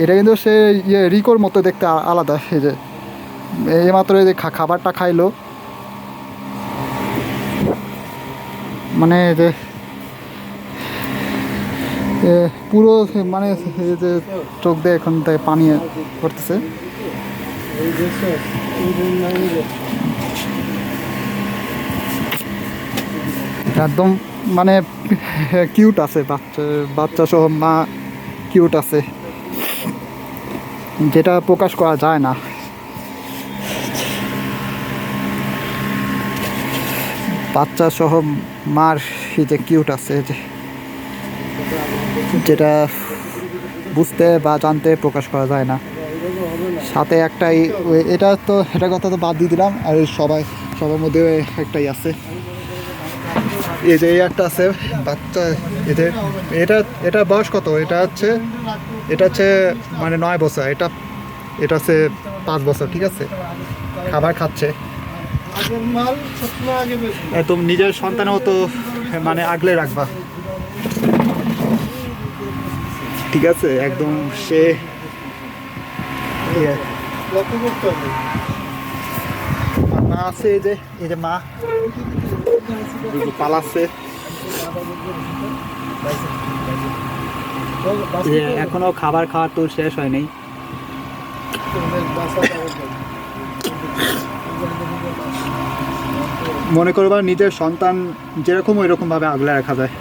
এটা কিন্তু সে রিকোর মতো দেখতে আলাদা। এই যে এইমাত্র এই যে খাবারটা খাইলো, মানে যে পুরো মানে যে চোখ দিয়ে এখন থেকে পানি করতেছে। একদম মানে কিউট আছে, বাচ্চা সহ মা কিউট আছে, যেটা প্রকাশ করা যায় না। বাচ্চা সহ মার যে কিউট আছে, যেটা বুঝতে বা জানতে প্রকাশ করা যায় না। সাথে একটাই, এটা কথা তো বাদ দিয়ে দিলাম। আর সবার মধ্যে একটাই আছে, এই যে এই একটা আছে বাচ্চা। এদের এটা বয়স কত? এটা হচ্ছে মানে 9 বছর। এটা হচ্ছে 5 বছর। ঠিক আছে, খাবার খাচ্ছে একদম নিজের সন্তানের মতো, মানে আগলে রাখবা। ঠিক আছে, একদম সে মা আছে, এই যে মা পালাচ্ছে, এখনো খাবার খাওয়ার তো শেষ হয়নি। মনে করবা নিজের সন্তান যেরকম ওই রকম ভাবে আগলে রাখা যায়।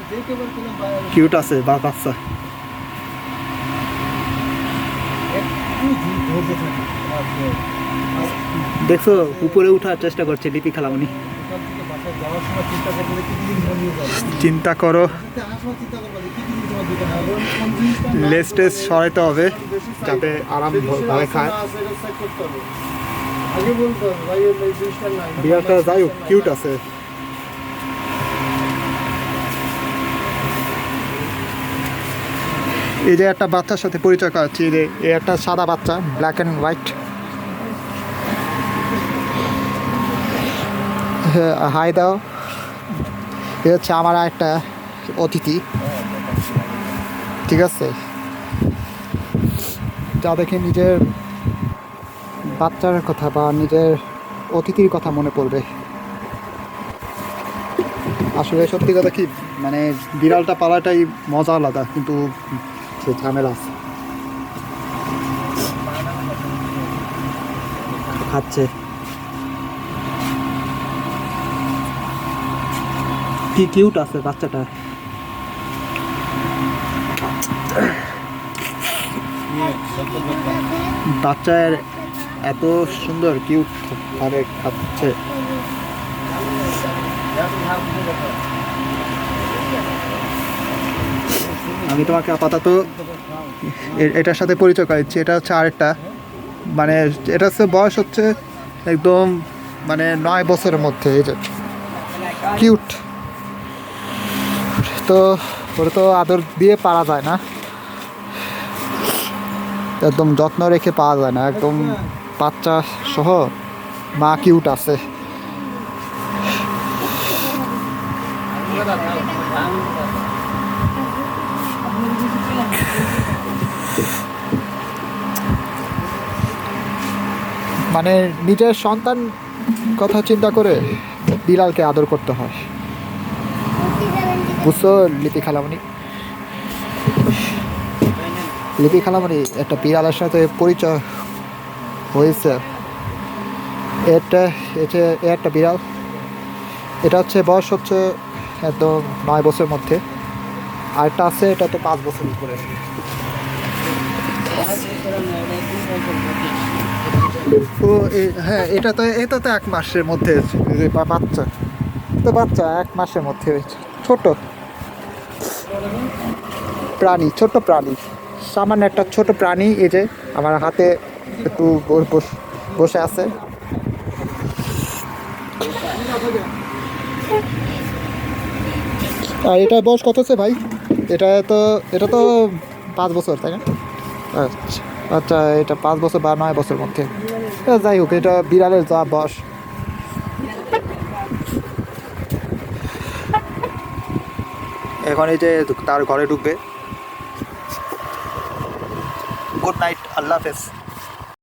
কিউট আছে বাচ্চা। দেখছো উপরে উঠার চেষ্টা করছে লিপি খালামণি। চিন্তা করো, লেজ টেজ সরাইতে হবে যাতে আরাম ভাবে খায়। বিড়ালটা যাই হোক কিউট আছে। এই যে একটা বাচ্চার সাথে পরিচয় করাচ্ছি, যে এই একটা সাদা বাচ্চা, ব্ল্যাক অ্যান্ড হোয়াইট। হাই দাও। এ হচ্ছে আমার একটা অতিথি। ঠিক আছে, যা দেখে নিজের বাচ্চার কথা বা নিজের অতিথির কথা মনে পড়বে। আসলে সত্যি কথা কি, মানে বিড়ালটা পালাটাই মজা আলাদা, কিন্তু সে ঝামেলা আছে। খাচ্ছে, কি কিউট আছে বাচ্চাটা। বাচ্চার এত সুন্দর কিউট ভাবে খাচ্ছে। আমি তোমাকে আপাতত এটার সাথে পরিচয় করাচ্ছি। এটা হচ্ছে আরেকটা, মানে এটা হচ্ছে বয়স হচ্ছে একদম মানে 9 বছরের মধ্যে। এই যে কিউট, তো ওটা তো আদর দিয়ে পারা যায় না, একদম যত্ন রেখে পাওয়া যায় না। একদম বাচ্চা সহ মা কিউট আছে। মানে নিজের সন্তান কথা চিন্তা করে বিড়ালকে আদর করতে হয়, বুঝছো লিপি খালামণি? লিপি খালামণি, একটা বিড়ালের সাথে পরিচয় হয়েছে। এটা একটা বিড়াল। এটা হচ্ছে বয়স হচ্ছে একদম 9 বছরের মধ্যে। আরেকটা আছে, এটা তো 5 বছর উপরে। ও হ্যাঁ, এটা তো 1 মাসের মধ্যে বাচ্চা। তো বাচ্চা 1 মাসের মধ্যে হয়েছে। ছোট প্রাণী, ছোট প্রাণী, সামান্য একটা ছোট প্রাণী। এই যে আমার হাতে একটু বসে আছে। আর এটার বয়স কত হচ্ছে ভাই? এটা তো 5 বছর, তাই না? আচ্ছা আচ্ছা, এটা 5 বছর বা 9 বছর মধ্যে। যাই হোক, এটা বিড়ালের যা বয়স। এখন এই যে তার ঘরে ঢুকবে, গুড নাইট, আল্লাহ হাফেজ।